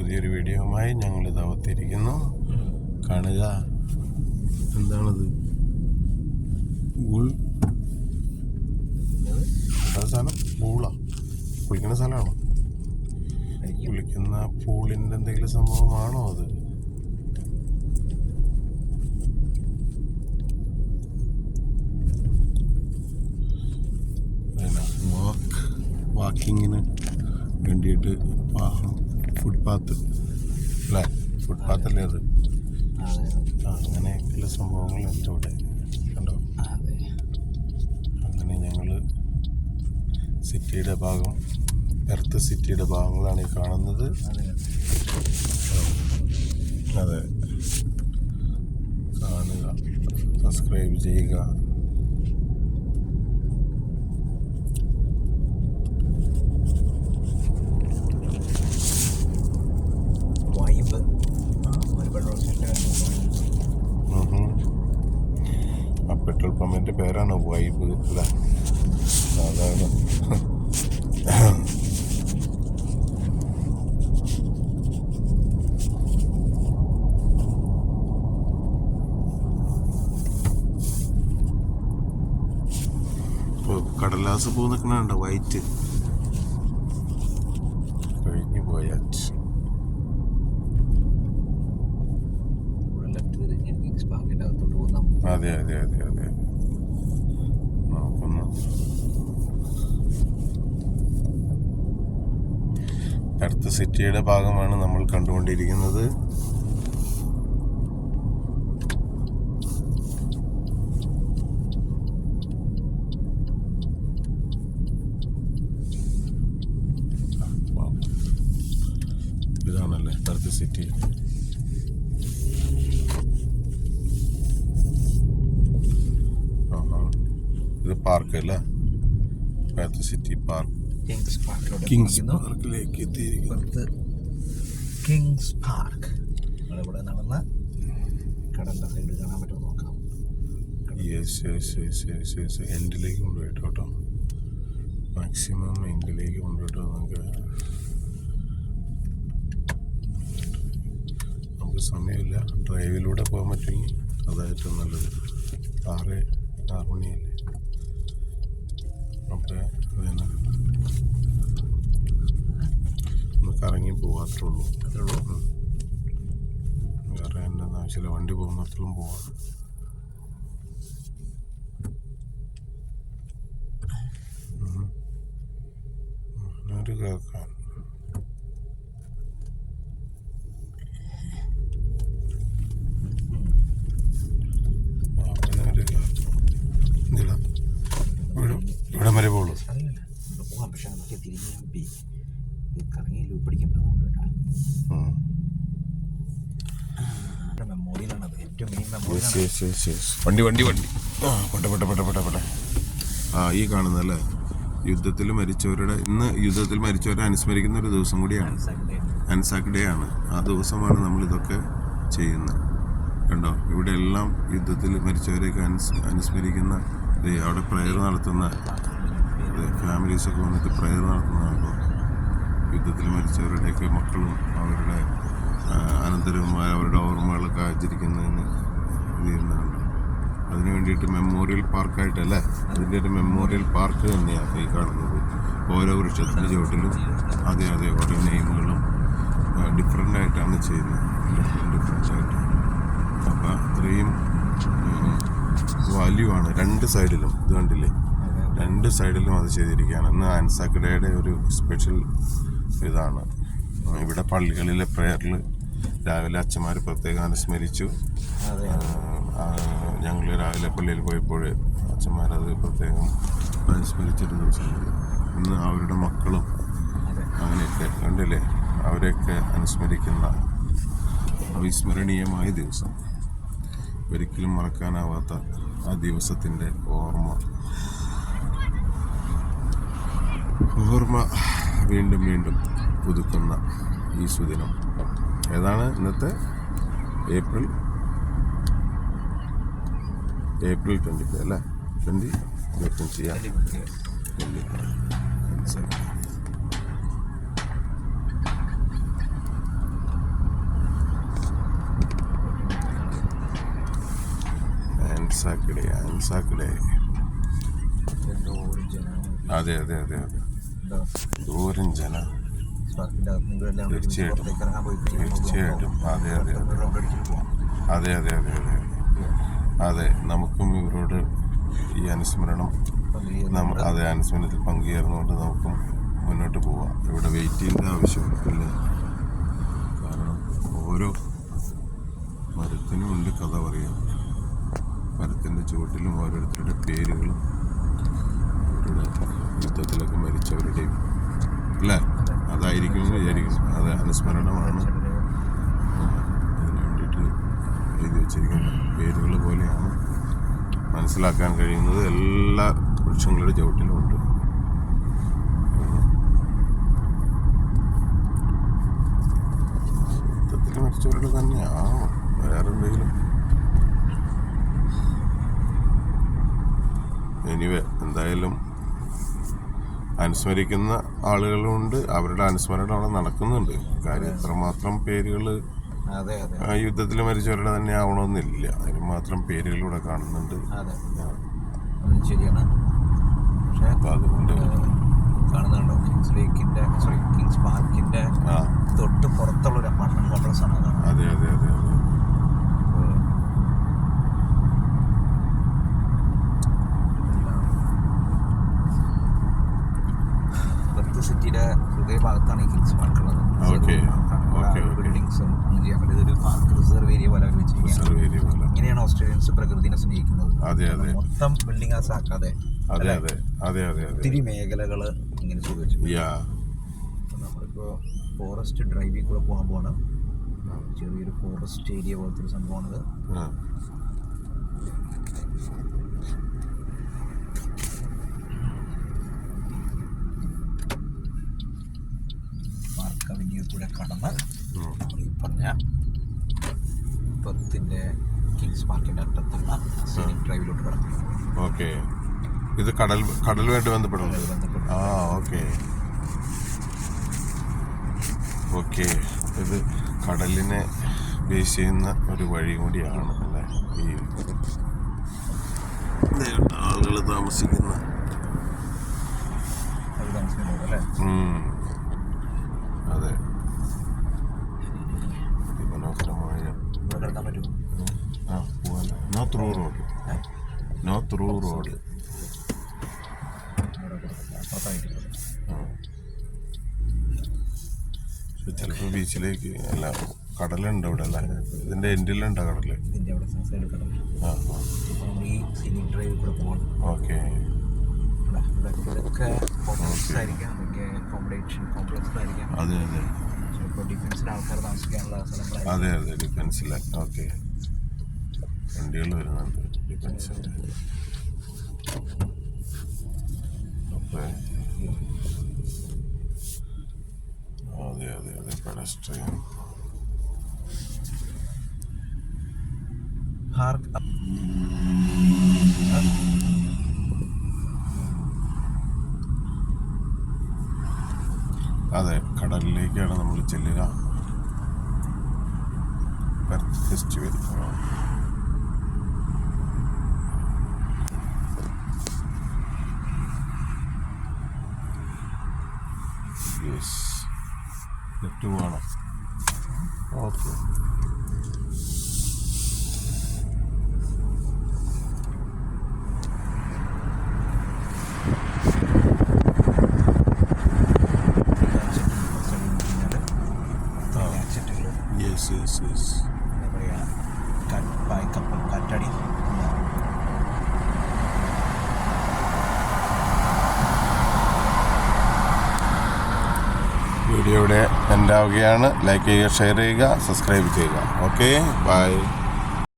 പുതിയൊരു വീഡിയോയുമായി ഞങ്ങളിത് അവതരിക്കുന്നു. കാണുക. എന്താണത്? സാധനം പൂള കുളിക്കുന്ന സ്ഥലമാണോ? കുളിക്കുന്ന പൂളിൻ്റെ എന്തെങ്കിലും സംഭവമാണോ അത്? വാക്കിങ്ങിന് വേണ്ടിയിട്ട് ഫുട്പാത്ത് അല്ലേ? ഫുട്പാത്തല്ലേ അത്? അങ്ങനെയൊക്കെയുള്ള സംഭവങ്ങളുണ്ട് ഇവിടെ. കണ്ടോ? അങ്ങനെ ഞങ്ങൾ സിറ്റിയുടെ ഭാഗം, പെർത്ത് സിറ്റിയുടെ ഭാഗങ്ങളാണ് ഈ കാണുന്നത്. അതെ, കാണുക, സബ്സ്ക്രൈബ് ചെയ്യുക. ആ പെട്രോൾ പമ്പിൻ്റെ പേരാണ് വൈബ് അല്ലേ? അതാണ്. കടലാസ് പൂ നിൽക്കണുണ്ട്, വൈറ്റ് കഴിഞ്ഞു പോയാ. അതെ അതെ അതെ അതെ. നോക്കുന്നു. പെർത്ത് സിറ്റിയുടെ ഭാഗമാണ് നമ്മൾ കണ്ടുകൊണ്ടിരിക്കുന്നത്. ഇതാണല്ലേ പെർത്ത് സിറ്റി. ഇത് പാർക്ക് അല്ലേ? Perth city park. കിങ്സ് പാർക്കിലേക്ക് എത്തിയിരിക്കുന്നത്. കിങ്സ് പാർക്ക് ഇവിടെ നടന്ന കടലിന്റെ സൈഡ് കാണാൻ പറ്റുമോ നോക്കാം. എൻഡിലേക്ക് കൊണ്ടുപോയിട്ട് കേട്ടോ, മാക്സിമം എൻഡിലേക്ക് കൊണ്ടുപോയിട്ട് നമുക്ക് സമയമില്ല. ഡ്രൈവിലൂടെ പോകാൻ പറ്റുമെങ്കിൽ അതായിട്ടും നല്ലത്. 6 മണിയല്ലേ? അപ്പോൾ ഒന്ന് കറങ്ങി പോകാത്രേ ഉള്ളൂ. വേറെ എൻ്റെ ആവശ്യമില്ല, വണ്ടി പോകുന്നിടത്തോളം പോവാം. ഒരു കേൾക്കാൻ ഇവിടെ വരെ പോകുള്ളൂ. വണ്ടി വണ്ടി വണ്ടി പെട്ടെ. ഈ കാണുന്നല്ലേ യുദ്ധത്തിൽ മരിച്ചവരുടെ, ഇന്ന് യുദ്ധത്തിൽ മരിച്ചവരെ അനുസ്മരിക്കുന്ന ഒരു ദിവസം കൂടിയാണ്. അൻസാക്ക് ഡേ ആണ്. ആ ദിവസമാണ് നമ്മളിതൊക്കെ ചെയ്യുന്നത്. കണ്ടോ, ഇവിടെ എല്ലാം യുദ്ധത്തിൽ മരിച്ചവരെയൊക്കെ അനുസ്മരിക്കുന്ന, അവിടെ പ്രയർ നടത്തുന്ന ഫാമിലീസൊക്കെ വന്നിട്ട് പ്രയർ നടത്തുന്നതാണല്ലോ. യുദ്ധത്തിൽ മരിച്ചവരുടെയൊക്കെ മക്കളും അവരുടെ അനന്തരവന്മാർ അവരുടെ ഓർമ്മകളൊക്കെ ആചരിക്കുന്നതിന് ഇത് ചെയ്യുന്നതാണ്. അതിന് വേണ്ടിയിട്ട് മെമ്മോറിയൽ പാർക്കായിട്ടല്ലേ, അതിൻ്റെ ഒരു മെമ്മോറിയൽ പാർക്ക് തന്നെയാണ് ഈ കാണുന്നത്. ഓരോ വൃക്ഷത്തിൻ്റെ ചുവട്ടിലും അതെ ഓരോ നെയിമുകളും ഡിഫറെൻ്റ് ആയിട്ടാണ് ചെയ്യുന്നത്, ഡിഫറെൻ്റ്. അപ്പം അത്രയും വാല്യൂ ആണ് രണ്ട് സൈഡിലും. ഇത് കണ്ടില്ലേ, രണ്ട് സൈഡിലും അത് ചെയ്തിരിക്കുകയാണ്. ഇന്ന് അൻസാക്ക് ഡേയുടെ ഒരു സ്പെഷ്യൽ ഇതാണ്. ഇവിടെ പള്ളികളിലെ പ്രയറിൽ രാവിലെ അച്ഛന്മാർ പ്രത്യേകം അനുസ്മരിച്ചു. ഞങ്ങൾ രാവിലെ പള്ളിയിൽ പോയപ്പോൾ അച്ഛന്മാരത് പ്രത്യേകം അനുസ്മരിച്ചൊരു ദിവസമുണ്ട്. ഇന്ന് അവരുടെ മക്കളും അങ്ങനെയൊക്കെ കണ്ടില്ലേ, അവരെയൊക്കെ അനുസ്മരിക്കുന്ന അവിസ്മരണീയമായ ദിവസം, ഒരിക്കലും മറക്കാനാവാത്ത ആ ദിവസത്തിൻ്റെ ഓർമ്മ വീണ്ടും വീണ്ടും പുതുക്കുന്ന ഈ സുദിനം. ഏതാണ് ഇന്നത്തെ? ഏപ്രിൽ 25 അല്ലേ? 2025. ആൻസാക്ക് ഡേ. എന്തോരം ജനമാണ്. അതെ അതെ അതെ അതെ, എന്താ ദൂരം ജന, സ്പാർക്കിൻ്റെ അകത്ത് നിങ്ങൾ എല്ലാം കൂടി ഒരുമിച്ച് തീർച്ചയായിട്ടും. പുറത്തേക്ക് ഇറങ്ങാൻ പോയി കഴിഞ്ഞാൽ തീർച്ചയായിട്ടും. അതെ അതെ അതെ റൗണ്ട് അടിച്ചിട്ട് പോവാം. അതെ അതെ അതെ അതെ അതെ, നമുക്കും ഇവരോട് ഈ അനുസ്മരണം അതെ അനുസ്മരണത്തിൽ പങ്കുചേർന്നുകൊണ്ട് നമുക്കും മുന്നോട്ട് പോവാം. ഇവിടെ വെയിറ്റ് ചെയ്യേണ്ട ആവശ്യമില്ല. കാരണം ഓരോ മരത്തിനും ഉണ്ട് കഥ പറയാം. മരത്തിൻ്റെ ചുവട്ടിലും ഓരോരുത്തരുടെ പേരുകളും അവരുടെ യുദ്ധത്തിലൊക്കെ മരിച്ചവരുടെയും അല്ലേ, അതായിരിക്കും എന്ന് വിചാരിക്കുന്നു. അത് അനുസ്മരണമാണ്. അതിന് വേണ്ടിയിട്ട് എഴുതി വച്ചിരിക്കുന്ന പേരുകൾ പോലെയാണ് മനസ്സിലാക്കാൻ കഴിയുന്നത്. എല്ലാ വൃക്ഷങ്ങളുടെ ചുവട്ടിലും ഉണ്ട്. യുദ്ധത്തിൽ മരിച്ചവരുടെ തന്നെയാണോ വേറെന്തെങ്കിലും? എനിവേ, എന്തായാലും അനുസ്മരിക്കുന്ന ആളുകളുണ്ട്. അവരുടെ അനുസ്മരണം അവിടെ നടക്കുന്നുണ്ട്. കാര്യം എത്രമാത്രം പേരുകൾ അതെ അതെ യുദ്ധത്തിൽ മരിച്ചവരുടെ തന്നെ ആവണമെന്നില്ല. അതിന് മാത്രം പേരുകളിലൂടെ കാണുന്നുണ്ട്. അതെ, അതും ശരിയാണ്. പക്ഷേ അപ്പം അതുകൊണ്ട് കാണുന്നുണ്ടോ കിങ്സ് പാർക്കിന്റെ തൊട്ട് പുറത്തുള്ള ഒരു അപ്പാർട്ട്മെന്റ് കോംപ്ലക്സ് ആണ് അതാണ്. അതെ അതെ അതെ അതെ ബർത്ത് സിറ്റിയുടെ ഹൃദയഭാഗത്താണ് ഈ കിങ്സ് പാർക്ക് ഉള്ളത്. ഓക്കെ ബിൽഡിങ്സും ഇതൊരു പാർക്ക് റിസർവ് ഏരിയ പോലെ വെച്ചിരിക്കുകയാണ്. ഇങ്ങനെയാണ് ഓസ്ട്രേലിയൻസ് പ്രകൃതിനെ സ്നേഹിക്കുന്നത്. അതെ അതെ മൊത്തം ബിൽഡിംഗ് ഹൗസ് ആക്കാതെ അതെ അതെ അതെ അതെ അതെ ഒത്തിരി മേഖലകൾ ഇങ്ങനെ ചെയ്തു വെച്ചു. യാ നമ്മളിപ്പോൾ ഫോറസ്റ്റ് ഡ്രൈവിൽ കൂടെ പോകാൻ പോകണം. ചെറിയൊരു ഫോറസ്റ്റ് ഏരിയ പോലത്തെ ഒരു സംഭവമാണിത്. പാർക്ക് അവന്യൂ കൂടെ കടന്ന് ഈ പറഞ്ഞ പെർത്തിൻ്റെ കിങ്സ് പാർക്കിൻ്റെ അറ്റത്തുള്ള സീനിക് ഡ്രൈവിലോട്ട് കടന്നു. ഓക്കെ, ഇത് കടലുമായിട്ട് ബന്ധപ്പെടുന്നത്. ആ ഓക്കെ ഓക്കെ, ഇത് കടലിനെ ബേസ് ചെയ്യുന്ന ഒരു വഴി കൂടിയാണ് അല്ലേ ഈ ആളുകൾ താമസിക്കുന്ന. അല്ലേ അതെ, മനോഹരമായ ഇവിടെ കിടക്കാൻ പറ്റുമോ? പോവാല്ലേ? No through road. ചിലപ്പോൾ ബീച്ചിലേക്ക് അല്ല, കടലുണ്ട് ഇവിടെ അല്ല, ഇതിൻ്റെ എൻഡിലുണ്ടോ കടല്? ഇതിൻ്റെ അവിടെ സൈഡിൽ കടൽ. ഈ സീനിക് ഡ്രൈവിൽ കൂടെ പോകണം. ഓക്കെ, ഇതൊക്കെ കോംപ്ലക്സ് ആയിരിക്കാം, അക്കോമഡേഷൻ കോംപ്ലക്സ് ആയിരിക്കാം. അതെ അതെ ചിലപ്പോൾ ഡിഫൻസിന് ആൾക്കാർ താമസിക്കാനുള്ള സ്ഥലങ്ങളായിരിക്കും. അതെ അതെ ഡിഫൻസിലെ. ഓക്കെ, വണ്ടികൾ വരുന്നുണ്ട് ഡിഫൻസിൻ്റെ. ഓക്കെ, അതെ അതെ അതെ പെഡസ്ട്രിയൻ പാർക്ക്. അതെ, കടലിലേക്കാണ് നമ്മൾ ചെല്ലുക. Perth festival. യെസ്, ലെഫ്റ്റ് പോകണം. Okay, yes yes yes. എന്താ പറയുക, കപ്പൽ കാറ്റടി. വീഡിയോ ഇവിടെ എൻഡ് ആവുകയാണ്. ലൈക്ക് ചെയ്യുക, ഷെയർ ചെയ്യുക, സബ്സ്ക്രൈബ് ചെയ്യുക. Okay, by.